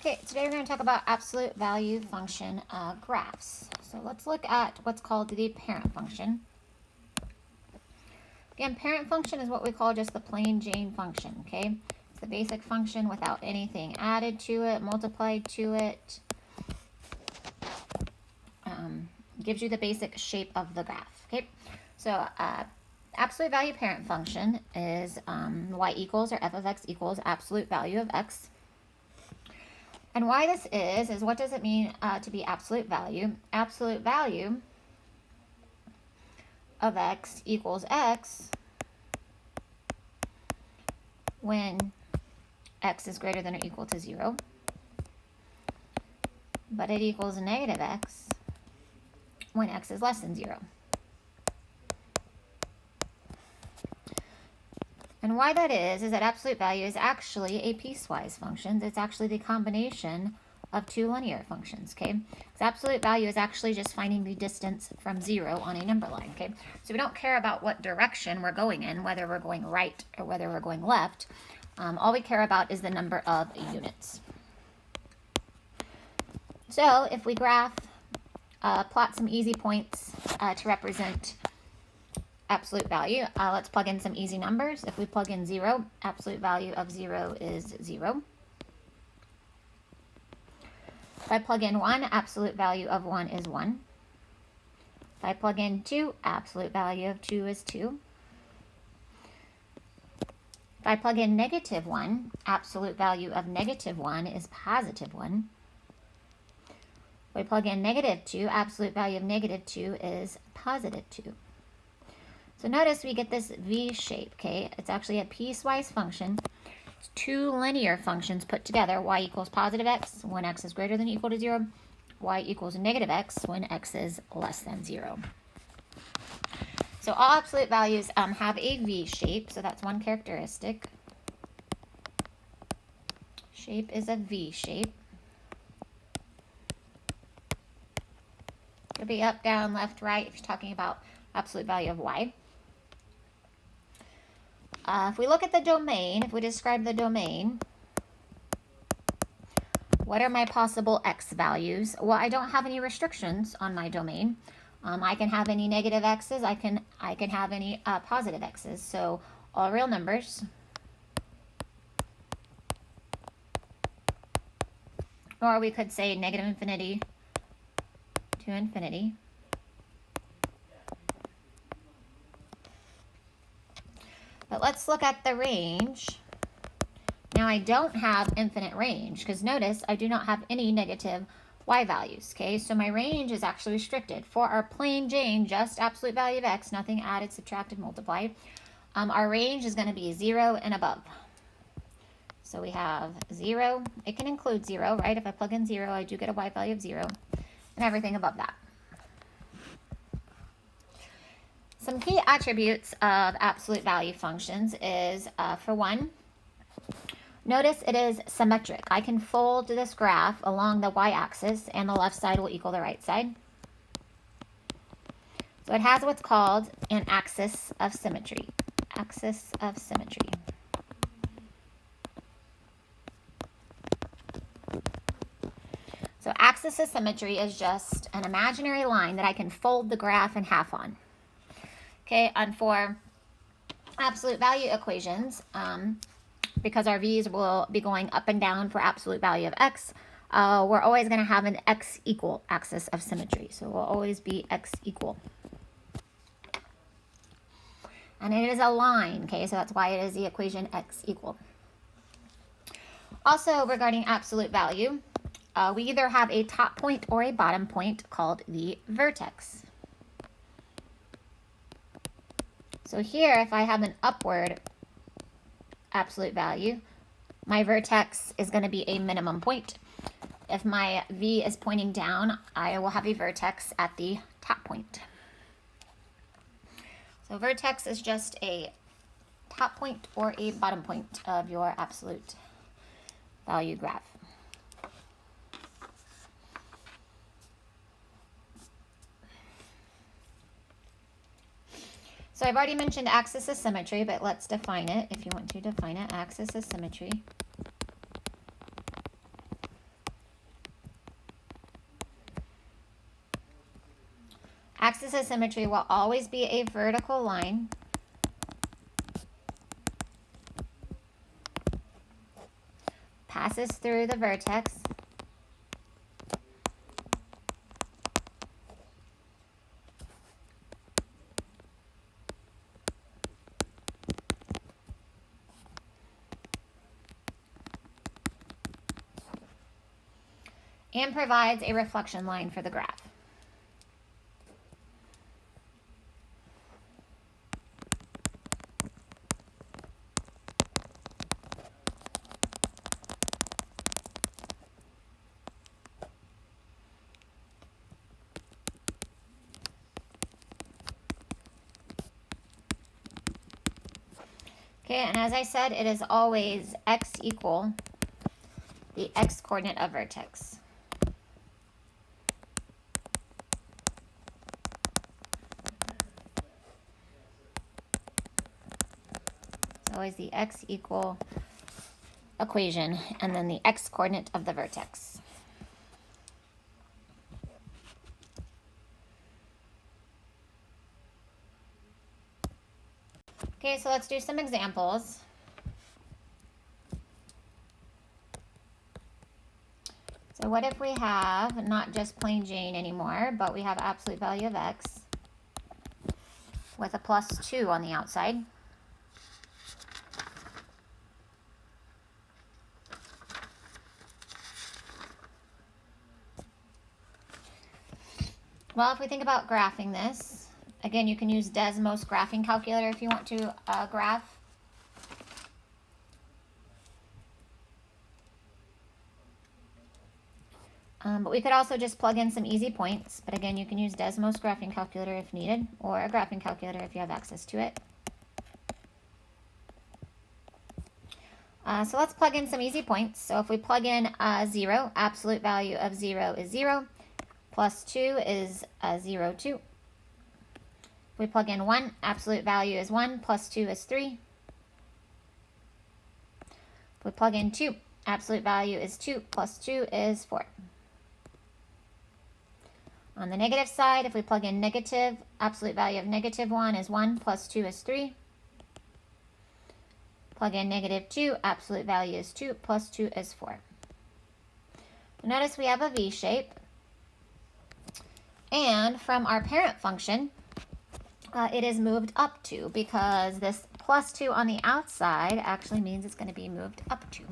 Okay, today we're going to talk about absolute value function graphs. So let's look at what's called the parent function. Again, parent function is what we call just the plain Jane function, okay? It's the basic function without anything added to it, multiplied to it. Gives you the basic shape of the graph, okay? So absolute value parent function is y equals, or f of x equals absolute value of x. And why this is what does it mean to be absolute value? Absolute value of x equals x when x is greater than or equal to 0, but it equals negative x when x is less than 0. And why that is that absolute value is actually a piecewise function. It's actually the combination of two linear functions, okay? Because absolute value is actually just finding the distance from 0 on a number line, okay? So we don't care about what direction we're going in, whether we're going right or whether we're going left. All we care about is the number of units. So if we plot some easy points to represent absolute value. Let's plug in some easy numbers. If we plug in 0, absolute value of 0 is 0. If I plug in 1, absolute value of 1 is 1. If I plug in 2, absolute value of 2 is 2. If I plug in negative 1, absolute value of negative 1 is positive 1. If I plug in negative 2, absolute value of negative 2 is positive 2. So notice we get this V shape, okay? It's actually a piecewise function. It's two linear functions put together. Y equals positive x when x is greater than or equal to 0. Y equals negative x when x is less than 0. So all absolute values have a V shape, so that's one characteristic. Shape is a V shape. Could be up, down, left, right if you're talking about absolute value of y. If we look at the domain, if we describe the domain, what are my possible x values? Well, I don't have any restrictions on my domain. I can have any negative x's. I can have any positive x's. So all real numbers. Or we could say negative infinity to infinity. But let's look at the range. Now I don't have infinite range because notice I do not have any negative y values, okay? So my range is actually restricted. For our plain Jane, just absolute value of x, nothing added, subtracted, multiplied, our range is going to be 0 and above. So we have 0. It can include 0, right? If I plug in 0, I do get a y value of 0 and everything above that. Some key attributes of absolute value functions is, for one, notice it is symmetric. I can fold this graph along the y-axis and the left side will equal the right side. So it has what's called an axis of symmetry. Axis of symmetry. So axis of symmetry is just an imaginary line that I can fold the graph in half on. Okay, and for absolute value equations, because our v's will be going up and down for absolute value of x, we're always going to have an x equal axis of symmetry. So it will always be x equal. And it is a line, okay, so that's why it is the equation x equal. Also, regarding absolute value, we either have a top point or a bottom point called the vertex. So here, if I have an upward absolute value, my vertex is going to be a minimum point. If my V is pointing down, I will have a vertex at the top point. So vertex is just a top point or a bottom point of your absolute value graph. So I've already mentioned axis of symmetry, but let's define it if you want to define it. Axis of symmetry Axis of symmetry will always be a vertical line. Passes through the vertex. And provides a reflection line for the graph. Okay, and as I said, it is always x equal the x coordinate of vertex. It's always the x equal equation and then the x coordinate of the vertex. Okay, so let's do some examples. So what if we have not just plain Jane anymore, but we have absolute value of x with a plus 2 on the outside. Well, if we think about graphing this, again, you can use Desmos graphing calculator if you want to graph. But we could also just plug in some easy points. But again, you can use Desmos graphing calculator if needed, or a graphing calculator if you have access to it. So let's plug in some easy points. So if we plug in 0, absolute value of 0 is 0, plus 2 is 0, 2. If we plug in 1, absolute value is 1, plus 2 is 3. If we plug in 2, absolute value is 2, plus 2 is 4. On the negative side, if we plug in negative, absolute value of negative 1 is 1, plus 2 is 3. Plug in negative 2, absolute value is 2, plus 2 is 4. Notice we have a V shape. And from our parent function, it is moved up 2 because this plus 2 on the outside actually means it's going to be moved up 2.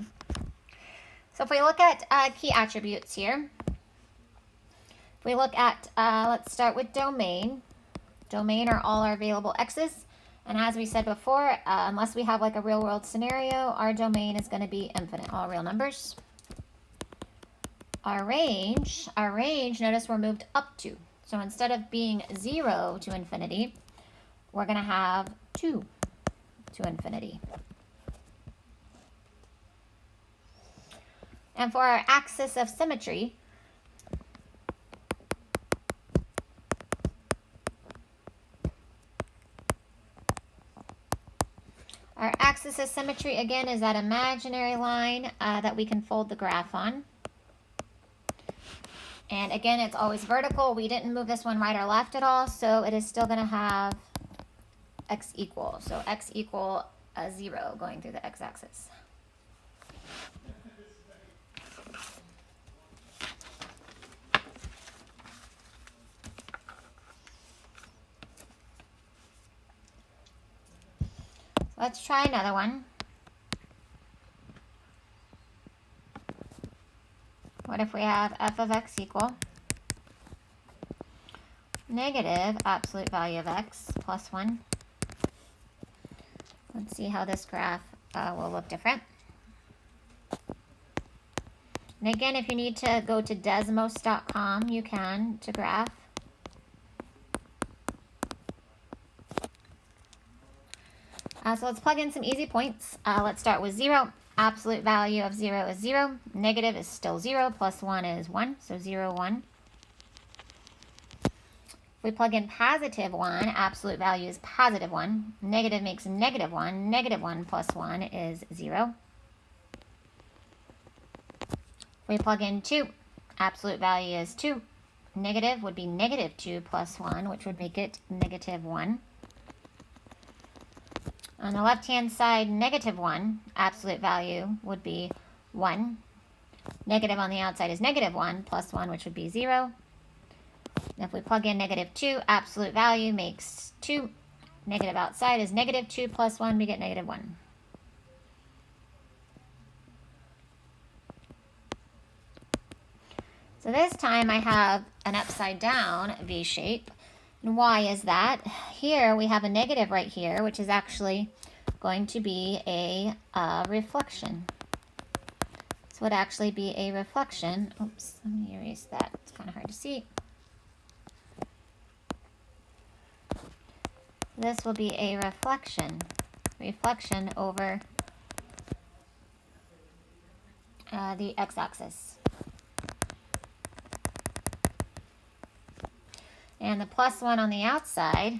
So if we look at key attributes here, if we look at, let's start with domain. Domain are all our available x's. And as we said before, unless we have like a real world scenario, our domain is going to be infinite, all real numbers. Our range, notice we're moved up 2. So instead of being 0 to infinity, we're going to have 2 to infinity. And for our axis of symmetry, our axis of symmetry, again, is that imaginary line that we can fold the graph on. And again, it's always vertical. We didn't move this one right or left at all, so it is still going to have x equal. So x equal 0 going through the x-axis. Let's try another one. What if we have f of x equal negative absolute value of x plus 1? Let's see how this graph will look different. And again, if you need to go to desmos.com, you can to graph. So let's plug in some easy points. Let's start with 0. Absolute value of 0 is 0. Negative is still 0. Plus 1 is 1. So 0, 1. If we plug in positive 1, absolute value is positive 1. Negative makes negative 1. Negative 1 plus 1 is 0. If we plug in 2, absolute value is 2. negative would be negative 2 plus 1, which would make it negative 1. On the left-hand side, negative 1, absolute value would be 1. Negative on the outside is negative 1 plus 1, which would be 0. And if we plug in negative 2, absolute value makes 2. Negative outside is negative 2 plus 1, we get negative 1. So this time I have an upside down V shape. And why is that? Here we have a negative right here, which is actually going to be a reflection. This would actually be a reflection. Oops, let me erase that. It's kind of hard to see. This will be a reflection over the x-axis. And the plus 1 on the outside,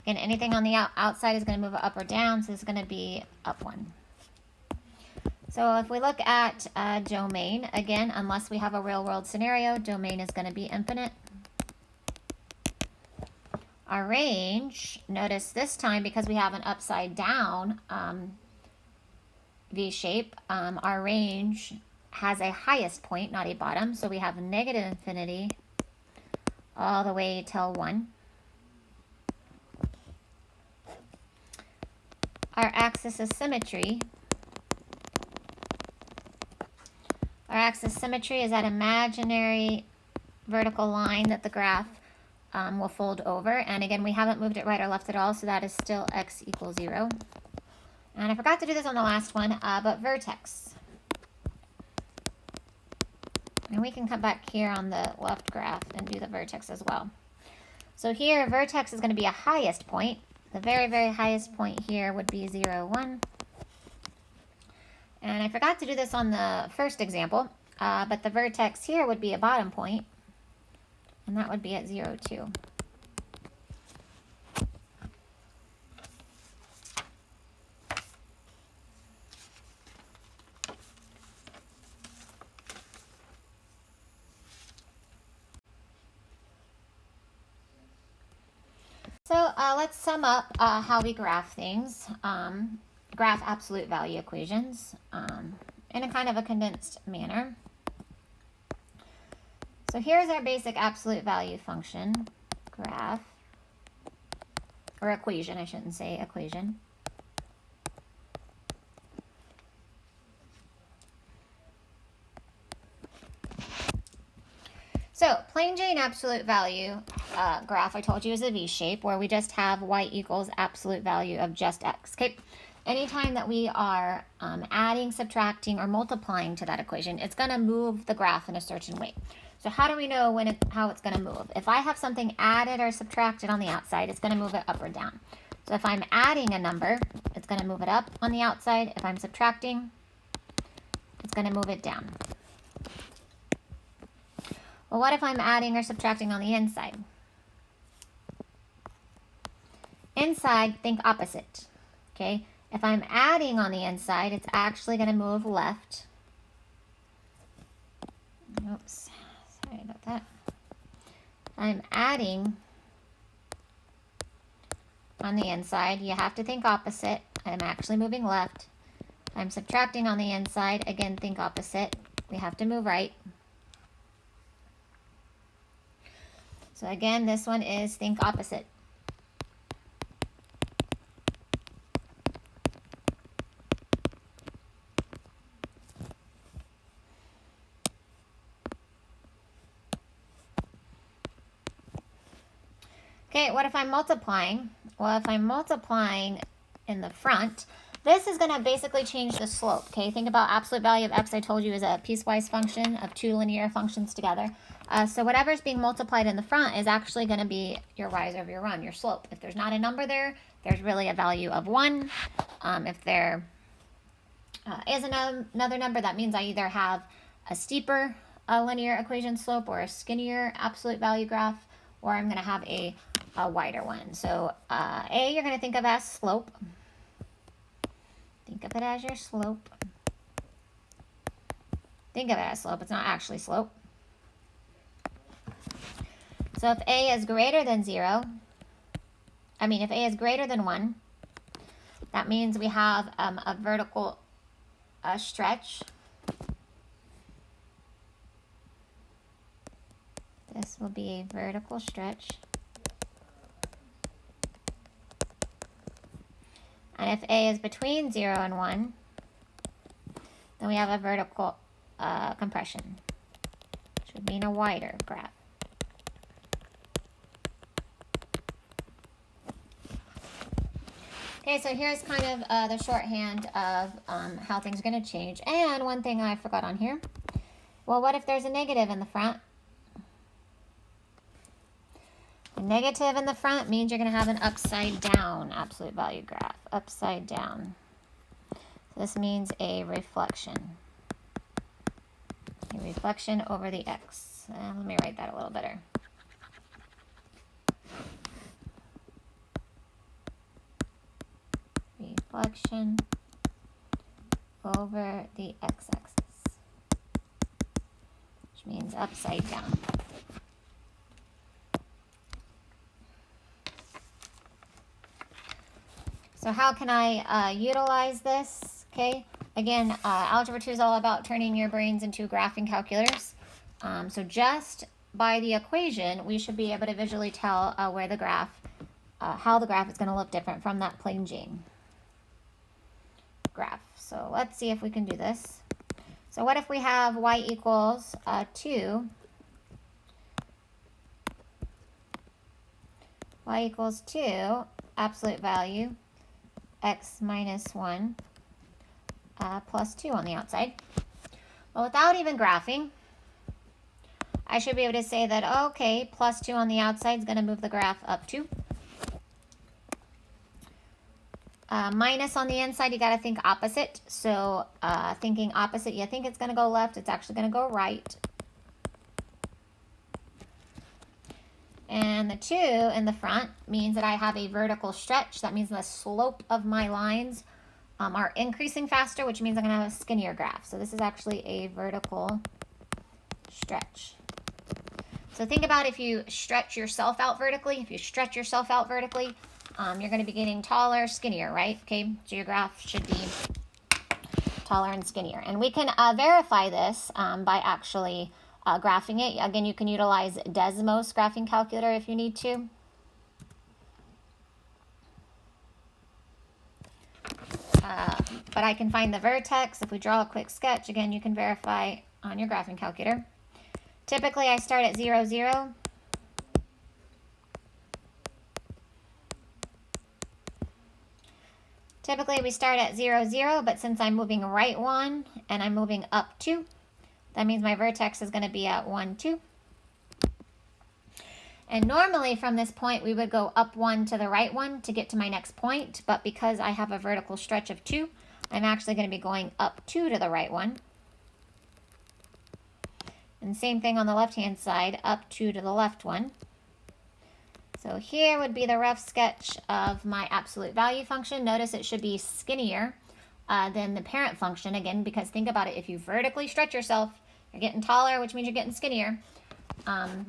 again, anything on the outside is going to move up or down, so it's going to be up 1. So if we look at domain, again, unless we have a real-world scenario, domain is going to be infinite. Our range, notice this time, because we have an upside down V shape, our range has a highest point, not a bottom, so we have negative infinity all the way till 1. Our axis of symmetry. Our axis of symmetry is that imaginary vertical line that the graph will fold over. And again, we haven't moved it right or left at all, so that is still x equals 0. And I forgot to do this on the last one, but vertex. And we can come back here on the left graph and do the vertex as well. So here, vertex is going to be a highest point. The very, very highest point here would be 0, 1. And I forgot to do this on the first example, but the vertex here would be a bottom point, and that would be at 0, 2. So let's sum up how we graph things, graph absolute value equations in a kind of a condensed manner. So here's our basic absolute value function graph, or equation, I shouldn't say equation. So plain Jane absolute value graph, I told you, is a V shape where we just have y equals absolute value of just x. Okay. Anytime that we are adding, subtracting, or multiplying to that equation, it's going to move the graph in a certain way. So how do we know how it's going to move? If I have something added or subtracted on the outside, it's going to move it up or down. So if I'm adding a number, it's going to move it up on the outside. If I'm subtracting, it's going to move it down. Well, what if I'm adding or subtracting on the inside? Inside, think opposite. Okay? If I'm adding on the inside, it's actually going to move left. Oops, sorry about that. I'm adding on the inside, you have to think opposite. I'm actually moving left. I'm subtracting on the inside, again, think opposite. We have to move right. So again, this one is think opposite. Okay, what if I'm multiplying? Well, if I'm multiplying in the front, this is going to basically change the slope. Okay, think about absolute value of x, I told you, is a piecewise function of two linear functions together. So whatever's being multiplied in the front is actually going to be your rise over your run, your slope. If there's not a number there, there's really a value of 1. If there is another number, that means I either have a steeper linear equation slope or a skinnier absolute value graph, or I'm going to have a wider one. So A, you're going to think of as slope. Think of it as your slope. Think of it as slope. It's not actually slope. So if A is greater than 0, if A is greater than 1, that means we have a vertical stretch. This will be a vertical stretch. And if A is between 0 and 1, then we have a vertical compression, which would mean a wider graph. Okay, so here's kind of the shorthand of how things are going to change. And one thing I forgot on here. Well, what if there's a negative in the front? A negative in the front means you're going to have an upside down absolute value graph. Upside down. So this means a reflection. A reflection over the x. Let me write that a little better. Reflection over the x-axis, which means upside down. So how can I utilize this? Okay, again, Algebra 2 is all about turning your brains into graphing calculators. So just by the equation, we should be able to visually tell where the graph, how the graph is going to look different from that plain Jane graph. So let's see if we can do this. So what if we have y equals 2, y equals 2, absolute value, x minus 1 plus 2 on the outside. Well, without even graphing, I should be able to say that, okay, plus 2 on the outside is going to move the graph up 2. Minus on the inside, you got to think opposite. So thinking opposite, you think it's going to go left, it's actually going to go right. And the 2 in the front means that I have a vertical stretch. That means the slope of my lines are increasing faster, which means I'm going to have a skinnier graph. So this is actually a vertical stretch. So think about if you stretch yourself out vertically. If you stretch yourself out vertically, you're going to be getting taller, skinnier, right? Okay, so your graph should be taller and skinnier. And we can verify this by actually graphing it. Again, you can utilize Desmos graphing calculator if you need to. But I can find the vertex. If we draw a quick sketch, again, you can verify on your graphing calculator. Typically, I start at 0, 0. Typically, we start at 0, 0, but since I'm moving right 1 and I'm moving up 2, that means my vertex is going to be at 1, 2. And normally from this point, we would go up 1 to the right 1 to get to my next point. But because I have a vertical stretch of 2, I'm actually going to be going up 2 to the right 1. And same thing on the left-hand side, up 2 to the left 1. So here would be the rough sketch of my absolute value function. Notice it should be skinnier than the parent function, again, because think about it. If you vertically stretch yourself, you're getting taller, which means you're getting skinnier. And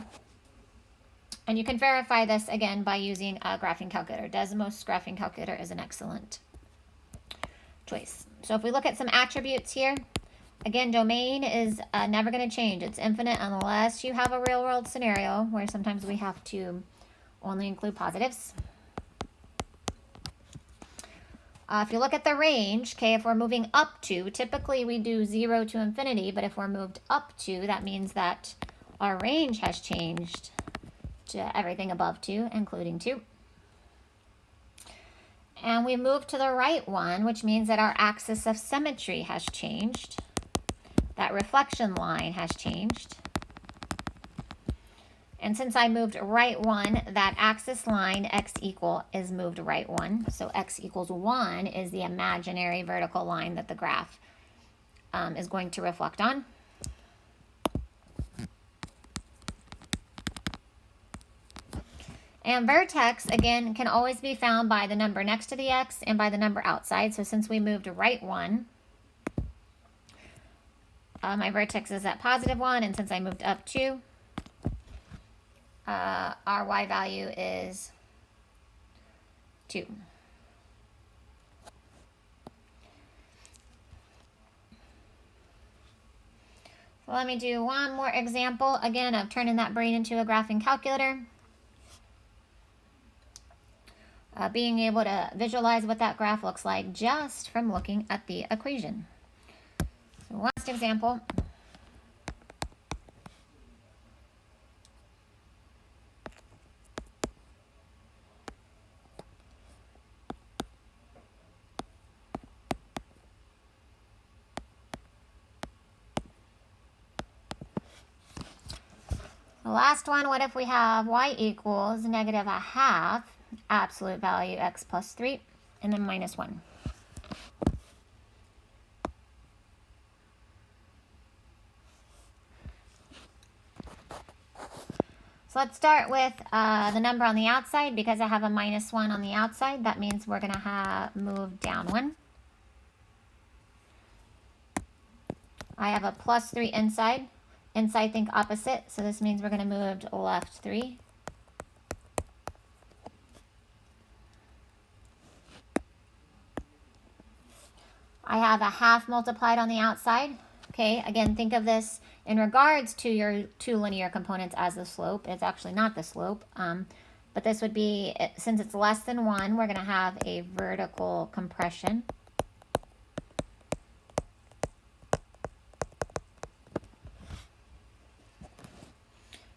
you can verify this, again, by using a graphing calculator. Desmos graphing calculator is an excellent choice. So if we look at some attributes here, again, domain is never going to change. It's infinite unless you have a real-world scenario where sometimes we have to only include positives. If you look at the range, okay, if we're moving up 2, typically we do 0 to infinity, but if we're moved up 2, that means that our range has changed to everything above 2, including 2. And we move to the right 1, which means that our axis of symmetry has changed. That reflection line has changed. And since I moved right 1, that axis line x equal is moved right 1. So x equals 1 is the imaginary vertical line that the graph is going to reflect on. And vertex, again, can always be found by the number next to the x and by the number outside. So since we moved right 1, my vertex is at positive 1, and since I moved up 2, our y value is 2. So let me do one more example, again, of turning that brain into a graphing calculator. Being able to visualize what that graph looks like just from looking at the equation. So last example. The last one, what if we have y equals negative a half absolute value x plus 3 and then minus 1. So let's start with the number on the outside. Because I have a minus 1 on the outside, that means we're going to have move down 1. I have a plus 3 inside. Inside, think opposite. So this means we're going to move to left 3. I have a half multiplied on the outside. Okay, again, think of this in regards to your two linear components as the slope. It's actually not the slope. But this would be, since it's less than 1, we're going to have a vertical compression.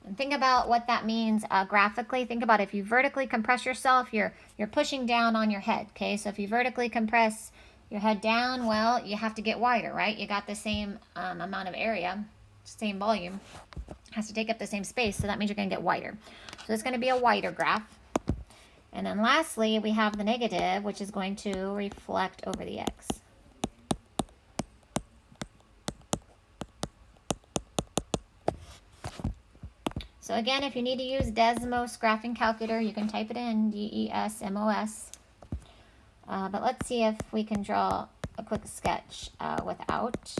And think about what that means graphically. Think about if you vertically compress yourself, you're pushing down on your head. Okay, so if you vertically compress your head down, well, you have to get wider, right? You got the same amount of area, same volume, has to take up the same space, so that means you're going to get wider. So it's going to be a wider graph. And then lastly, we have the negative, which is going to reflect over the x. So again, if you need to use Desmos graphing calculator, you can type it in, DESMOS. But let's see if we can draw a quick sketch without.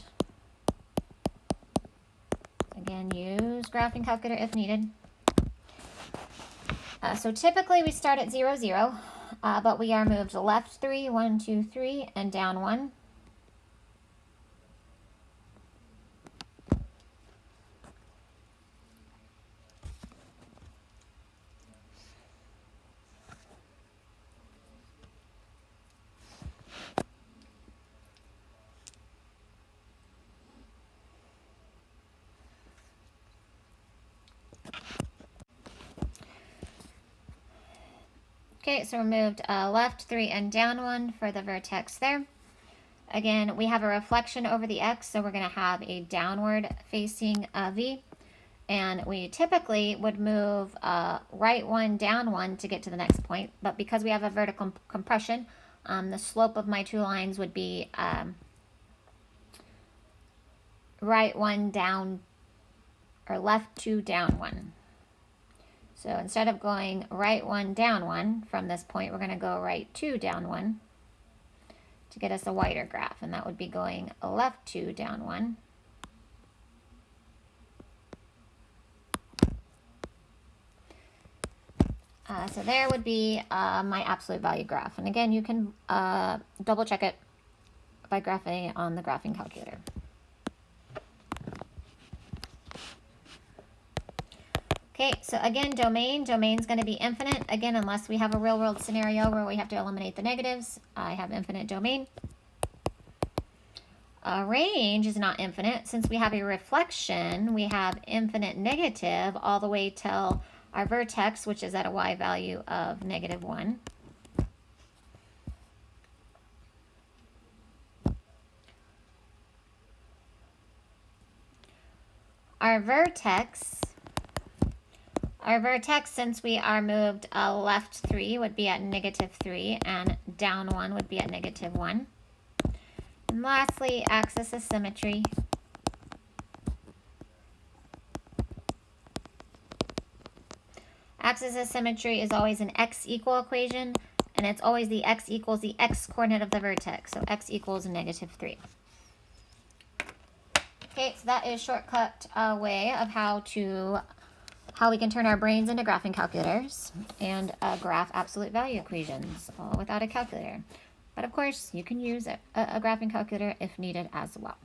Again, use graphing calculator if needed. So typically we start at 0, 0, but we are moved left 3, 1, 2, 3, and down 1. Okay, so we're moved left 3 and down 1 for the vertex there. Again, we have a reflection over the x, so we're going to have a downward facing v. And we typically would move right 1, down 1 to get to the next point. But because we have a vertical compression, the slope of my two lines would be right 1, down, or left 2, down 1. So instead of going right 1, down 1 from this point, we're going to go right 2, down 1 to get us a wider graph. And that would be going left 2, down 1. So there would be my absolute value graph. And again, you can double check it by graphing on the graphing calculator. Okay, so again, domain's going to be infinite. Again, unless we have a real world scenario where we have to eliminate the negatives, I have infinite domain. Range is not infinite. Since we have a reflection, we have infinite negative all the way till our vertex, which is at a y value of negative 1. Our vertex, since we are moved left 3, would be at negative 3, and down 1 would be at negative 1. And lastly, axis of symmetry. Axis of symmetry is always an x equal equation, and it's always the x equals the x coordinate of the vertex, so x equals negative 3. Okay, so that is a shortcut way of how to how we can turn our brains into graphing calculators and graph absolute value equations, all without a calculator. But of course, you can use a graphing calculator if needed as well.